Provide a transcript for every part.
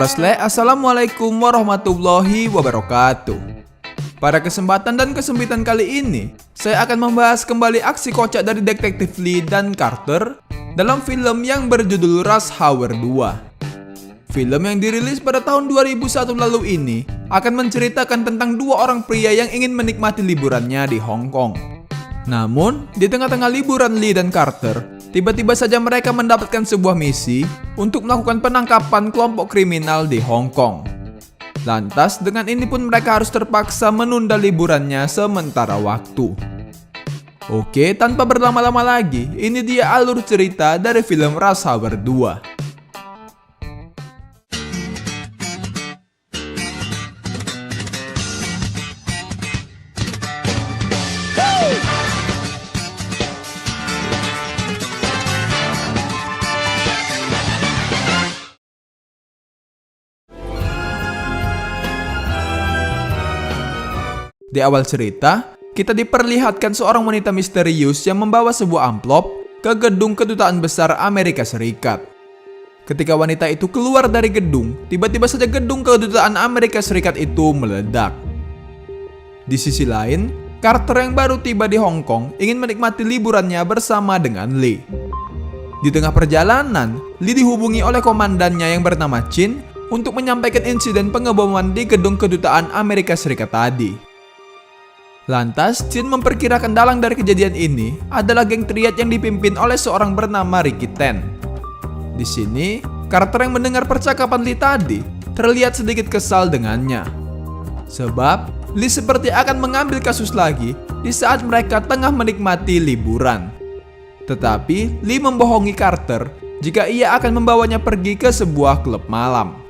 Assalamualaikum warahmatullahi wabarakatuh. Pada kesempatan dan kesempitan kali ini, saya akan membahas kembali aksi kocak dari Detektif Lee dan Carter dalam film yang berjudul Rush Hour 2. Film yang dirilis pada tahun 2001 lalu ini akan menceritakan tentang dua orang pria yang ingin menikmati liburannya di Hong Kong. Namun, di tengah-tengah liburan Lee dan Carter, tiba-tiba saja mereka mendapatkan sebuah misi untuk melakukan penangkapan kelompok kriminal di Hong Kong. Lantas, dengan ini pun mereka harus terpaksa menunda liburannya sementara waktu. Oke, tanpa berlama-lama lagi, ini dia alur cerita dari film Rush Hour 2. Di awal cerita, kita diperlihatkan seorang wanita misterius yang membawa sebuah amplop ke gedung kedutaan besar Amerika Serikat. Ketika wanita itu keluar dari gedung, tiba-tiba saja gedung kedutaan Amerika Serikat itu meledak. Di sisi lain, Carter yang baru tiba di Hong Kong ingin menikmati liburannya bersama dengan Lee. Di tengah perjalanan, Lee dihubungi oleh komandannya yang bernama Chin untuk menyampaikan insiden pengeboman di gedung kedutaan Amerika Serikat tadi. Lantas, Chin memperkirakan dalang dari kejadian ini adalah geng triad yang dipimpin oleh seorang bernama Ricky Ten. Di sini, Carter yang mendengar percakapan Lee tadi terlihat sedikit kesal dengannya. Sebab, Lee seperti akan mengambil kasus lagi di saat mereka tengah menikmati liburan. Tetapi, Lee membohongi Carter jika ia akan membawanya pergi ke sebuah klub malam.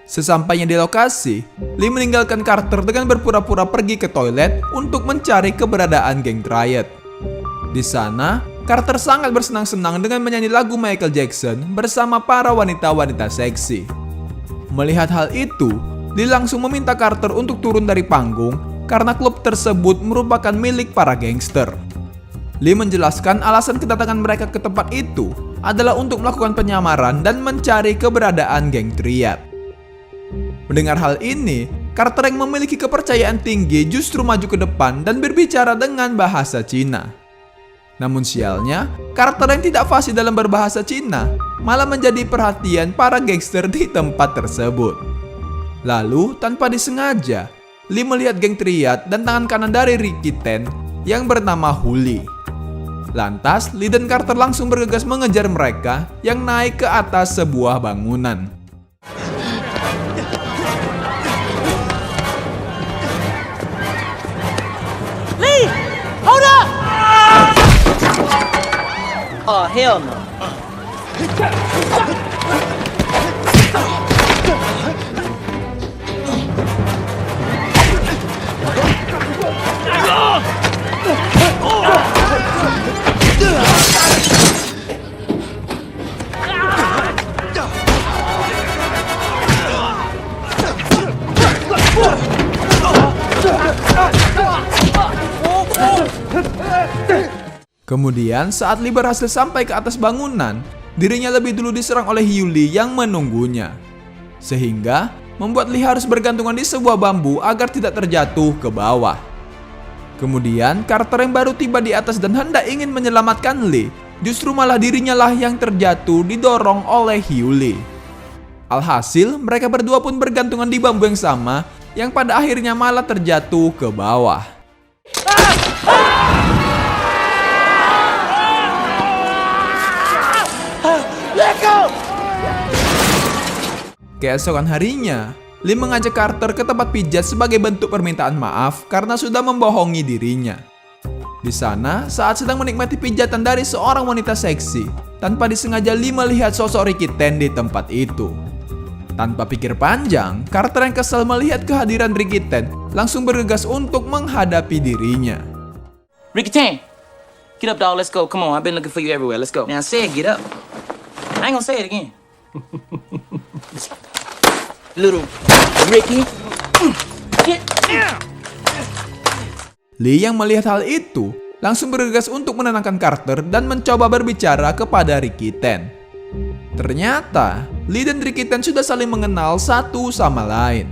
Sesampainya di lokasi, Lee meninggalkan Carter dengan berpura-pura pergi ke toilet untuk mencari keberadaan geng triad. Di sana, Carter sangat bersenang-senang dengan menyanyi lagu Michael Jackson bersama para wanita-wanita seksi. Melihat hal itu, Lee langsung meminta Carter untuk turun dari panggung karena klub tersebut merupakan milik para gangster. Lee menjelaskan alasan kedatangan mereka ke tempat itu adalah untuk melakukan penyamaran dan mencari keberadaan geng triad. Mendengar hal ini, Carter yang memiliki kepercayaan tinggi justru maju ke depan dan berbicara dengan bahasa Cina. Namun sialnya, Carter yang tidak fasih dalam berbahasa Cina malah menjadi perhatian para gangster di tempat tersebut. Lalu, tanpa disengaja, Lee melihat geng triad dan tangan kanan dari Ricky Ten yang bernama Huli. Lantas, Lee dan Carter langsung bergegas mengejar mereka yang naik ke atas sebuah bangunan. Oh, hell no. Kemudian saat Lee berhasil sampai ke atas bangunan, dirinya lebih dulu diserang oleh Yuli yang menunggunya. Sehingga membuat Lee harus bergantungan di sebuah bambu agar tidak terjatuh ke bawah. Kemudian Carter yang baru tiba di atas dan hendak ingin menyelamatkan Lee, justru malah dirinya lah yang terjatuh didorong oleh Yuli. Alhasil mereka berdua pun bergantungan di bambu yang sama yang pada akhirnya malah terjatuh ke bawah. Keesokan harinya, Lee mengajak Carter ke tempat pijat sebagai bentuk permintaan maaf karena sudah membohongi dirinya. Di sana, saat sedang menikmati pijatan dari seorang wanita seksi, tanpa disengaja Lee melihat sosok Ricky Ten di tempat itu. Tanpa pikir panjang, Carter yang kesal melihat kehadiran Ricky Ten langsung bergegas untuk menghadapi dirinya. Ricky Ten, get up, dog. Let's go. Come on, I've been looking for you everywhere. Let's go. Now, I said get up. I ain't gonna say it again. Little Ricky. Get down. Lee yang melihat hal itu langsung bergegas untuk menenangkan Carter dan mencoba berbicara kepada Ricky Ten. Ternyata Lee dan Ricky Ten sudah saling mengenal satu sama lain.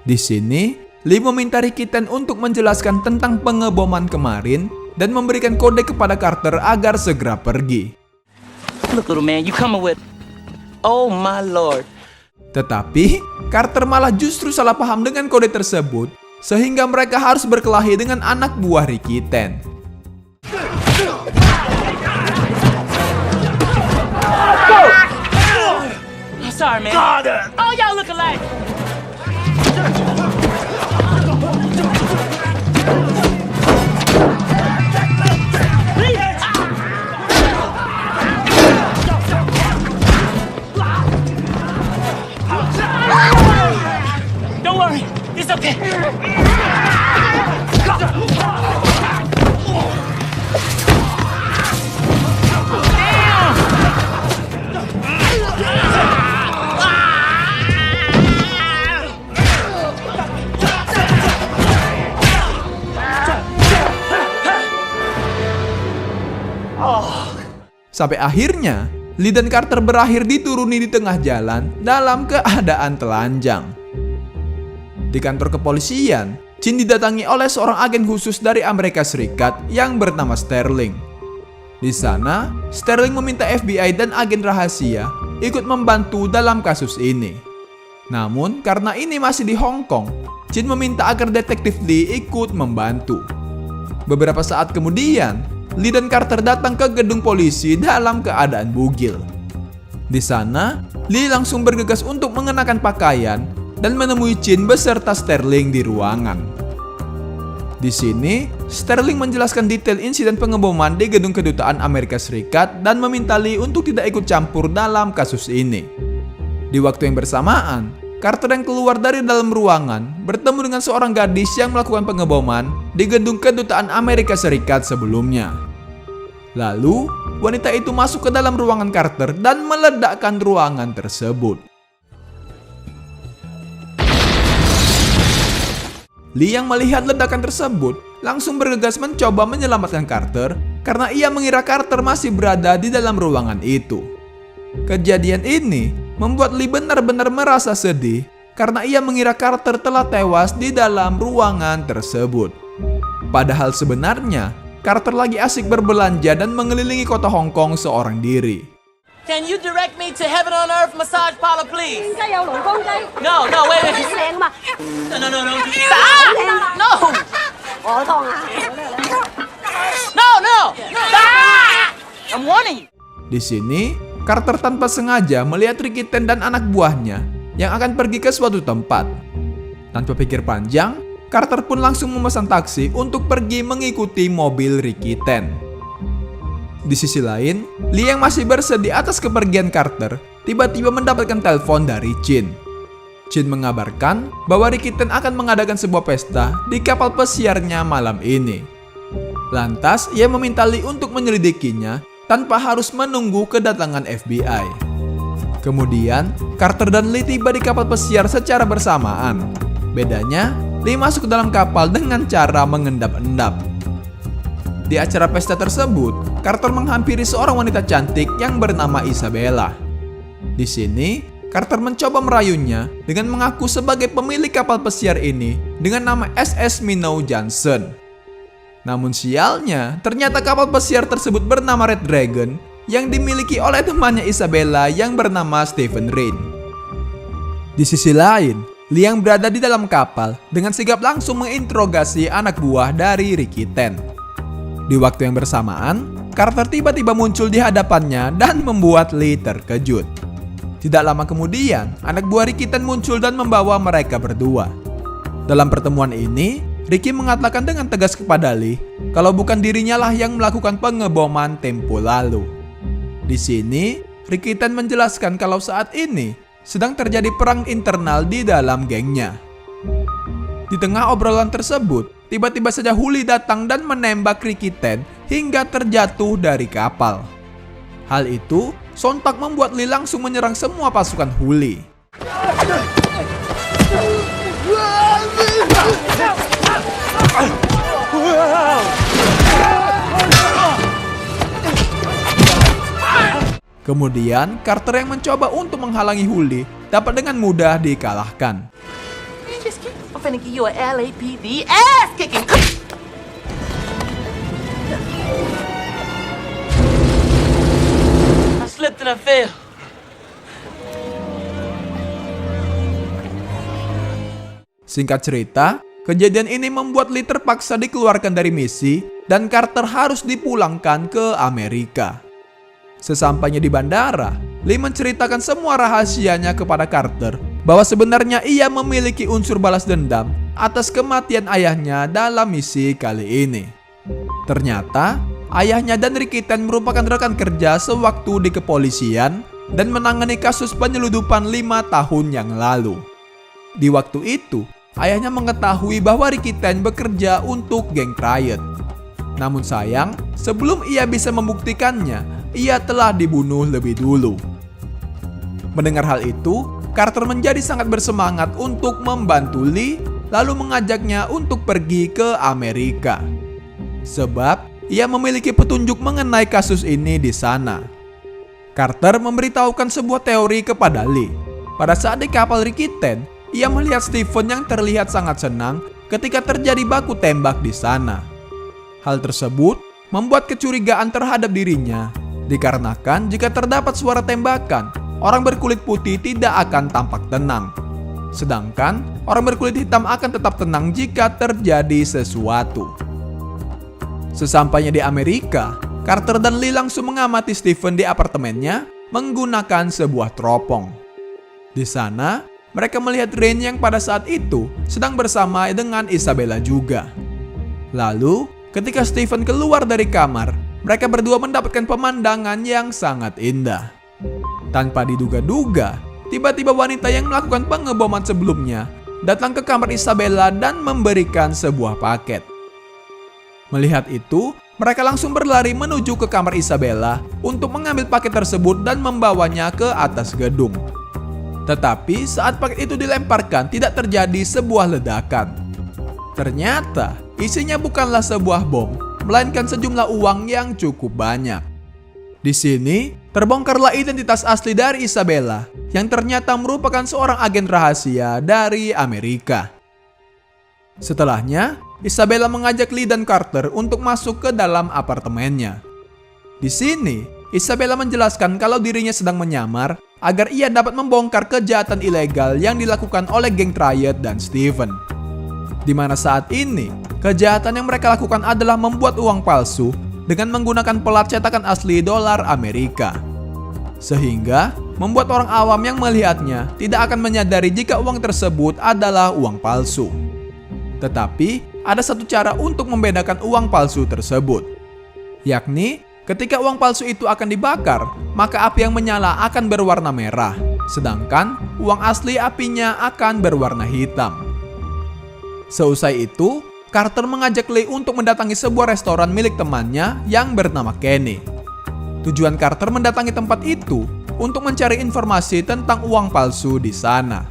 Di sini, Lee meminta Ricky Ten untuk menjelaskan tentang pengeboman kemarin dan memberikan kode kepada Carter agar segera pergi. Look, little man, you coming with... Oh my lord. Tetapi, Carter malah justru salah paham dengan kode tersebut, sehingga mereka harus berkelahi dengan anak buah Ricky Ten. Sorry, man. Oh, y'all look alike. Don't worry, it's okay. Sampai akhirnya, Lee dan Carter berakhir dituruni di tengah jalan dalam keadaan telanjang. Di kantor kepolisian, Chin didatangi oleh seorang agen khusus dari Amerika Serikat yang bernama Sterling. Di sana, Sterling meminta FBI dan agen rahasia ikut membantu dalam kasus ini. Namun, karena ini masih di Hong Kong, Chin meminta agar detektif Lee ikut membantu. Beberapa saat kemudian, Lee dan Carter datang ke gedung polisi dalam keadaan bugil. Di sana, Lee langsung bergegas untuk mengenakan pakaian dan menemui Chin beserta Sterling di ruangan. Di sini, Sterling menjelaskan detail insiden pengeboman di gedung kedutaan Amerika Serikat dan meminta Lee untuk tidak ikut campur dalam kasus ini. Di waktu yang bersamaan, Carter yang keluar dari dalam ruangan bertemu dengan seorang gadis yang melakukan pengeboman di gedung kedutaan Amerika Serikat sebelumnya. Lalu, wanita itu masuk ke dalam ruangan Carter dan meledakkan ruangan tersebut. Lee yang melihat ledakan tersebut langsung bergegas mencoba menyelamatkan Carter karena ia mengira Carter masih berada di dalam ruangan itu. Kejadian ini membuat Lee benar-benar merasa sedih karena ia mengira Carter telah tewas di dalam ruangan tersebut. Padahal sebenarnya, Carter lagi asik berbelanja dan mengelilingi kota Hong Kong seorang diri. Can you direct me to Heaven on Earth massage parlor, please? 點解有勞光雞？ No, no, wait, wait. 靚嘛？ No, no, no, no. Stop! No! 我痛啊！ No, no! Stop! I'm warning you. Di sini, Carter tanpa sengaja melihat Ricky Ten dan anak buahnya yang akan pergi ke suatu tempat. Tanpa pikir panjang, Carter pun langsung memesan taksi untuk pergi mengikuti mobil Ricky Ten. Di sisi lain, Lee yang masih bersedih atas kepergian Carter tiba-tiba mendapatkan telepon dari Chin. Chin mengabarkan bahwa Ricky Ten akan mengadakan sebuah pesta di kapal pesiarnya malam ini. Lantas, ia meminta Lee untuk menyelidikinya tanpa harus menunggu kedatangan FBI. Kemudian, Carter dan Lee tiba di kapal pesiar secara bersamaan. Bedanya, Lee masuk ke dalam kapal dengan cara mengendap-endap. Di acara pesta tersebut, Carter menghampiri seorang wanita cantik yang bernama Isabella. Di sini, Carter mencoba merayunya dengan mengaku sebagai pemilik kapal pesiar ini dengan nama SS Minnow Johnson. Namun sialnya, ternyata kapal pesiar tersebut bernama Red Dragon yang dimiliki oleh temannya Isabella yang bernama Stephen Rain. Di sisi lain, Lee yang berada di dalam kapal dengan sigap langsung menginterogasi anak buah dari Ricky Ten. Di waktu yang bersamaan, Carter tiba-tiba muncul di hadapannya dan membuat Lee terkejut. Tidak lama kemudian, anak buah Ricky Ten muncul dan membawa mereka berdua. Dalam pertemuan ini, Ricky mengatakan dengan tegas kepada Lee kalau bukan dirinya lah yang melakukan pengeboman tempo lalu. Di sini, Ricky Ten menjelaskan kalau saat ini sedang terjadi perang internal di dalam gengnya. Di tengah obrolan tersebut, tiba-tiba saja Huli datang dan menembak Ricky Ten hingga terjatuh dari kapal. Hal itu sontak membuat Lee langsung menyerang semua pasukan Huli. Kemudian, Carter yang mencoba untuk menghalangi Huli dapat dengan mudah dikalahkan. Man, just keep. I'm finna give you a LAPD ass kicking. I slipped and I fell. Singkat cerita, kejadian ini membuat Lee terpaksa dikeluarkan dari misi dan Carter harus dipulangkan ke Amerika. Sesampainya di bandara, Lee menceritakan semua rahasianya kepada Carter bahwa sebenarnya ia memiliki unsur balas dendam atas kematian ayahnya dalam misi kali ini. Ternyata, ayahnya dan Ricky Tan merupakan rekan kerja sewaktu di kepolisian dan menangani kasus penyeludupan 5 tahun yang lalu. Di waktu itu, ayahnya mengetahui bahwa Ricky Tan bekerja untuk geng Riot. Namun sayang, sebelum ia bisa membuktikannya, ia telah dibunuh lebih dulu. Mendengar hal itu, Carter menjadi sangat bersemangat untuk membantu Lee, lalu mengajaknya untuk pergi ke Amerika. Sebab, ia memiliki petunjuk mengenai kasus ini di sana. Carter memberitahukan sebuah teori kepada Lee. Pada saat di kapal Ricky Tan, ia melihat Steven yang terlihat sangat senang ketika terjadi baku tembak di sana. Hal tersebut membuat kecurigaan terhadap dirinya, dikarenakan jika terdapat suara tembakan, orang berkulit putih tidak akan tampak tenang. Sedangkan orang berkulit hitam akan tetap tenang jika terjadi sesuatu. Sesampainya di Amerika, Carter dan Lee langsung mengamati Steven di apartemennya menggunakan sebuah teropong. Di sana, mereka melihat Rain yang pada saat itu sedang bersama dengan Isabella juga. Lalu, ketika Steven keluar dari kamar, mereka berdua mendapatkan pemandangan yang sangat indah. Tanpa diduga-duga, tiba-tiba wanita yang melakukan pengeboman sebelumnya datang ke kamar Isabella dan memberikan sebuah paket. Melihat itu, mereka langsung berlari menuju ke kamar Isabella untuk mengambil paket tersebut dan membawanya ke atas gedung. Tetapi saat paket itu dilemparkan, tidak terjadi sebuah ledakan. Ternyata isinya bukanlah sebuah bom, melainkan sejumlah uang yang cukup banyak. Di sini terbongkarlah identitas asli dari Isabella yang ternyata merupakan seorang agen rahasia dari Amerika. Setelahnya, Isabella mengajak Lee dan Carter untuk masuk ke dalam apartemennya. Di sini, Isabella menjelaskan kalau dirinya sedang menyamar agar ia dapat membongkar kejahatan ilegal yang dilakukan oleh geng Riot dan Steven. Di mana saat ini, kejahatan yang mereka lakukan adalah membuat uang palsu dengan menggunakan pelat cetakan asli dolar Amerika. Sehingga, membuat orang awam yang melihatnya tidak akan menyadari jika uang tersebut adalah uang palsu. Tetapi, ada satu cara untuk membedakan uang palsu tersebut, yakni ketika uang palsu itu akan dibakar, maka api yang menyala akan berwarna merah, sedangkan uang asli apinya akan berwarna hitam. Seusai itu, Carter mengajak Lee untuk mendatangi sebuah restoran milik temannya yang bernama Kenny. Tujuan Carter mendatangi tempat itu untuk mencari informasi tentang uang palsu di sana.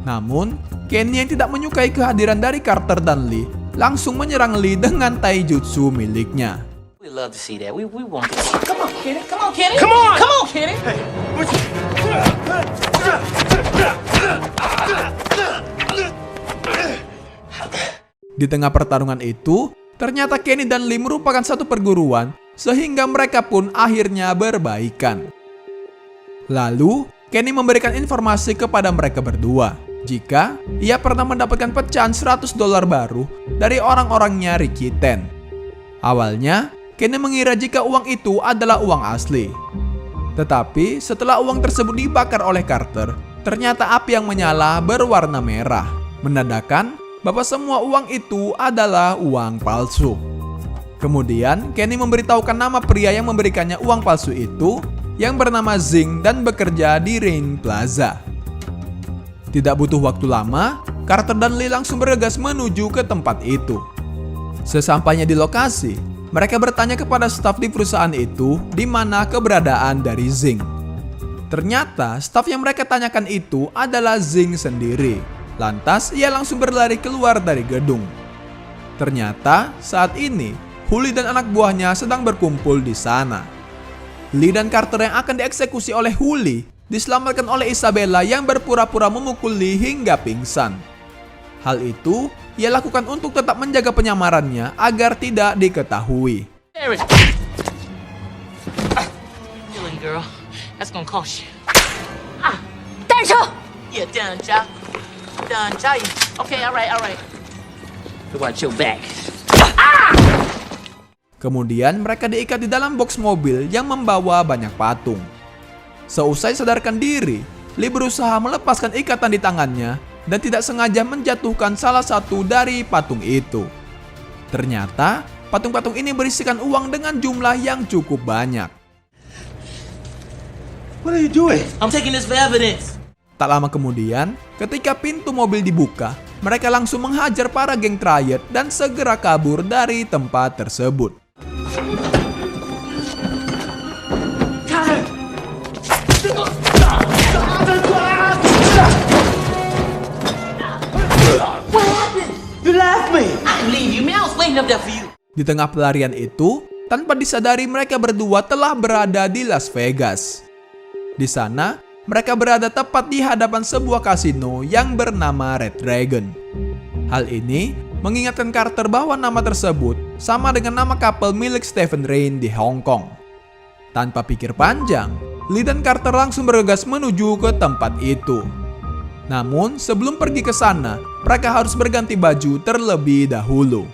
Namun, Kenny yang tidak menyukai kehadiran dari Carter dan Lee langsung menyerang Lee dengan taijutsu miliknya. We love to see that. We want to see. Come on, Kenny. Come on, Kenny. Come on! Come on, Kenny. Di tengah pertarungan itu, ternyata Kenny dan Lee merupakan satu perguruan sehingga mereka pun akhirnya berbaikan. Lalu, Kenny memberikan informasi kepada mereka berdua jika ia pernah mendapatkan pecahan $100 baru dari orang-orangnya Ricky Tan. Awalnya, Kenny mengira jika uang itu adalah uang asli. Tetapi setelah uang tersebut dibakar oleh Carter, ternyata api yang menyala berwarna merah, menandakan bahwa semua uang itu adalah uang palsu. Kemudian, Kenny memberitahukan nama pria yang memberikannya uang palsu itu, yang bernama Zing dan bekerja di Rain Plaza. Tidak butuh waktu lama, Carter dan Lee langsung bergegas menuju ke tempat itu. Sesampainya di lokasi, mereka bertanya kepada staf di perusahaan itu di mana keberadaan dari Zing. Ternyata, staf yang mereka tanyakan itu adalah Zing sendiri. Lantas, ia langsung berlari keluar dari gedung. Ternyata, saat ini, Huli dan anak buahnya sedang berkumpul di sana. Lee dan Carter yang akan dieksekusi oleh Huli diselamatkan oleh Isabella yang berpura-pura memukul Lee hingga pingsan. Hal itu ia lakukan untuk tetap menjaga penyamarannya agar tidak diketahui. Barry. Killing girl. That's gonna cost you. 带车。 Yeah, done, child. Done, child. Okay, all right. Watch your back. Kemudian mereka diikat di dalam box mobil yang membawa banyak patung. Seusai sadarkan diri, Lee berusaha melepaskan ikatan di tangannya dan tidak sengaja menjatuhkan salah satu dari patung itu. Ternyata, patung-patung ini berisikan uang dengan jumlah yang cukup banyak. What are you doing? I'm taking this for evidence. Tak lama kemudian, ketika pintu mobil dibuka, mereka langsung menghajar para geng Triad dan segera kabur dari tempat tersebut. You left me! I didn't leave you, man. I was waiting up there for you. Di tengah pelarian itu, tanpa disadari mereka berdua telah berada di Las Vegas. Di sana, mereka berada tepat di hadapan sebuah kasino yang bernama Red Dragon. Hal ini mengingatkan Carter bahwa nama tersebut sama dengan nama kapal milik Stephen Rain di Hong Kong. Tanpa pikir panjang, Lee dan Carter langsung bergegas menuju ke tempat itu. Namun, sebelum pergi ke sana, mereka harus berganti baju terlebih dahulu.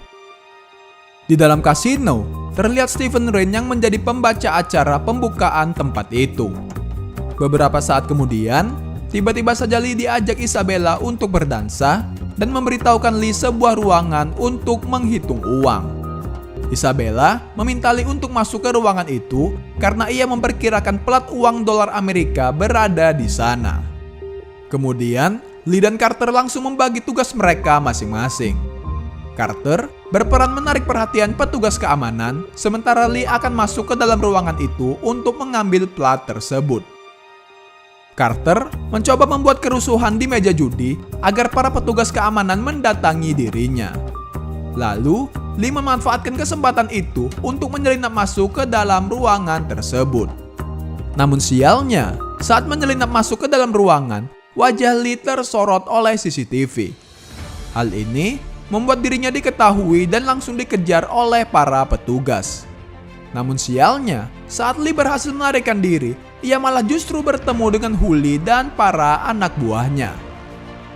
Di dalam kasino, terlihat Stephen Rain yang menjadi pembaca acara pembukaan tempat itu. Beberapa saat kemudian, tiba-tiba saja Lee diajak Isabella untuk berdansa dan memberitahukan Lee sebuah ruangan untuk menghitung uang. Isabella meminta Lee untuk masuk ke ruangan itu karena ia memperkirakan plat uang dolar Amerika berada di sana. Kemudian, Lee dan Carter langsung membagi tugas mereka masing-masing. Carter berperan menarik perhatian petugas keamanan, sementara Lee akan masuk ke dalam ruangan itu untuk mengambil plat tersebut. Carter mencoba membuat kerusuhan di meja judi agar para petugas keamanan mendatangi dirinya. Lalu, Lee memanfaatkan kesempatan itu untuk menyelinap masuk ke dalam ruangan tersebut. Namun sialnya, saat menyelinap masuk ke dalam ruangan, wajah Lee tersorot oleh CCTV. Hal ini membuat dirinya diketahui dan langsung dikejar oleh para petugas. Namun sialnya, saat Lee berhasil melarikan diri, ia malah justru bertemu dengan Huli dan para anak buahnya.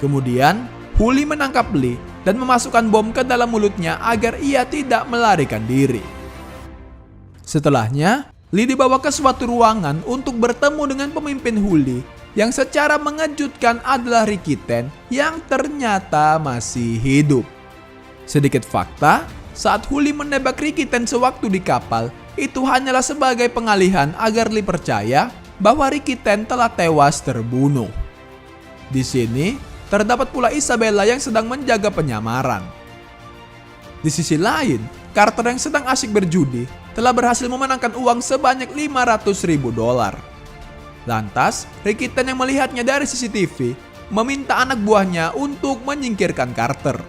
Kemudian, Huli menangkap Lee dan memasukkan bom ke dalam mulutnya agar ia tidak melarikan diri. Setelahnya, Lee dibawa ke suatu ruangan untuk bertemu dengan pemimpin Huli yang secara mengejutkan adalah Ricky Ten yang ternyata masih hidup. Sedikit fakta, saat Huli menembak Ricky Ten sewaktu di kapal, itu hanyalah sebagai pengalihan agar Lee percaya bahwa Ricky Ten telah tewas terbunuh. Di sini, terdapat pula Isabella yang sedang menjaga penyamaran. Di sisi lain, Carter yang sedang asyik berjudi telah berhasil memenangkan uang sebanyak $500.000. Lantas, Ricky Ten yang melihatnya dari CCTV meminta anak buahnya untuk menyingkirkan Carter.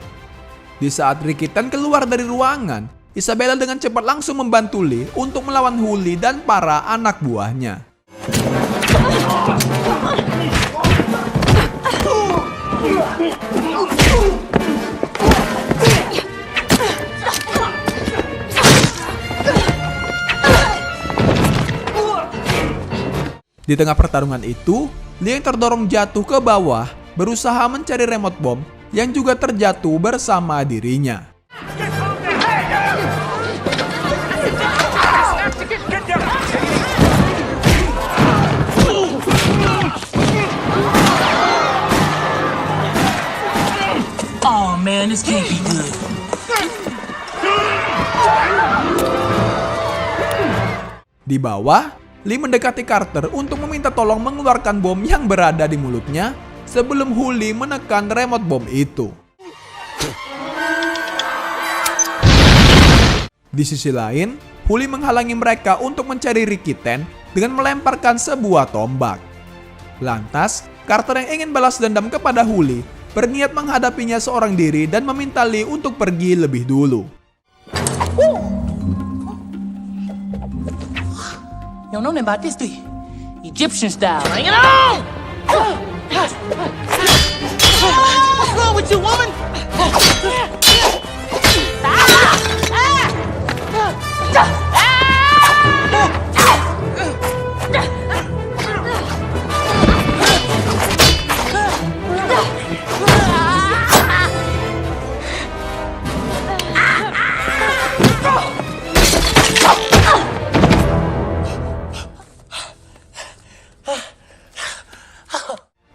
Di saat Ricky Ten keluar dari ruangan, Isabella dengan cepat langsung membantu Lee untuk melawan Huli dan para anak buahnya. Di tengah pertarungan itu, Lee yang terdorong jatuh ke bawah berusaha mencari remote bom yang juga terjatuh bersama dirinya. Oh man, this can't be good. Di bawah, Lee mendekati Carter untuk meminta tolong mengeluarkan bom yang berada di mulutnya sebelum Huli menekan remote bom itu. Di sisi lain, Huli menghalangi mereka untuk mencari Ricky Ten dengan melemparkan sebuah tombak. Lantas, Carter yang ingin balas dendam kepada Huli berniat menghadapinya seorang diri dan meminta Lee untuk pergi lebih dulu. You don't know nothing about this, do you? Egyptian style. Bring it on! What's wrong with you, woman?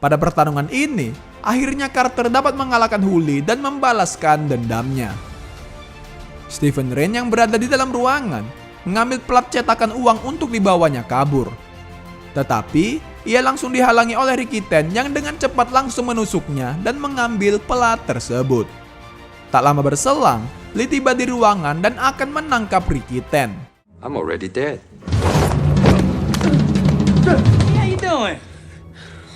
Pada pertarungan ini, akhirnya Carter dapat mengalahkan Huli dan membalaskan dendamnya. Stephen Rain yang berada di dalam ruangan mengambil plat cetakan uang untuk dibawanya kabur. Tetapi, ia langsung dihalangi oleh Ricky Ten yang dengan cepat langsung menusuknya dan mengambil plat tersebut. Tak lama berselang, Lee tiba di ruangan dan akan menangkap Ricky Ten. I'm already dead. How you doing?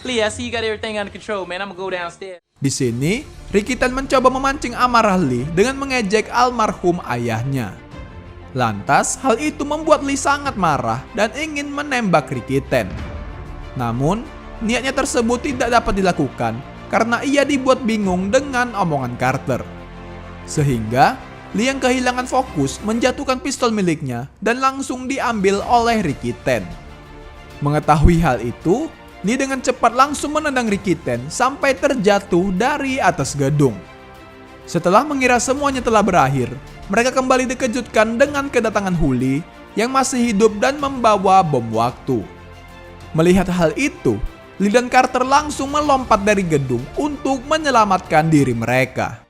Lee, I see you got everything under control, man. I'm gonna go downstairs. Di sini, Ricky Ten mencoba memancing amarah Lee dengan mengejek almarhum ayahnya. Lantas, hal itu membuat Lee sangat marah dan ingin menembak Ricky Ten. Namun, niatnya tersebut tidak dapat dilakukan karena ia dibuat bingung dengan omongan Carter. Sehingga, Lee yang kehilangan fokus menjatuhkan pistol miliknya dan langsung diambil oleh Ricky Ten. Mengetahui hal itu, Lee dengan cepat langsung menendang Ricky Ten sampai terjatuh dari atas gedung. Setelah mengira semuanya telah berakhir, mereka kembali dikejutkan dengan kedatangan Huli yang masih hidup dan membawa bom waktu. Melihat hal itu, Lee dan Carter langsung melompat dari gedung untuk menyelamatkan diri mereka.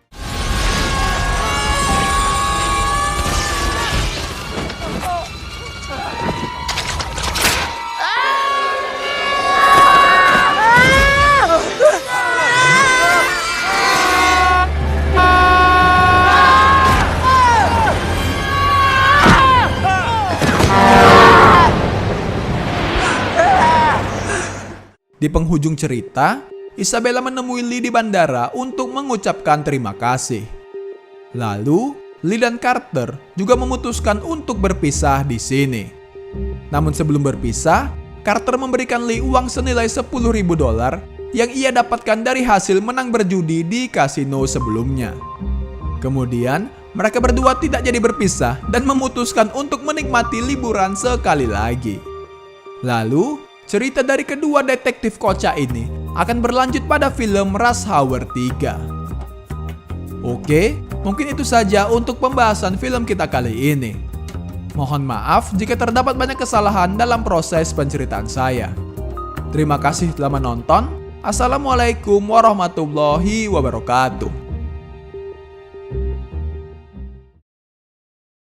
Di penghujung cerita, Isabella menemui Lee di bandara untuk mengucapkan terima kasih. Lalu, Lee dan Carter juga memutuskan untuk berpisah di sini. Namun sebelum berpisah, Carter memberikan Lee uang senilai $10.000 yang ia dapatkan dari hasil menang berjudi di kasino sebelumnya. Kemudian, mereka berdua tidak jadi berpisah dan memutuskan untuk menikmati liburan sekali lagi. Lalu, cerita dari kedua detektif kocak ini akan berlanjut pada film Rush Hour 3. Oke, mungkin itu saja untuk pembahasan film kita kali ini. Mohon maaf jika terdapat banyak kesalahan dalam proses penceritaan saya. Terima kasih telah menonton. Assalamualaikum warahmatullahi wabarakatuh.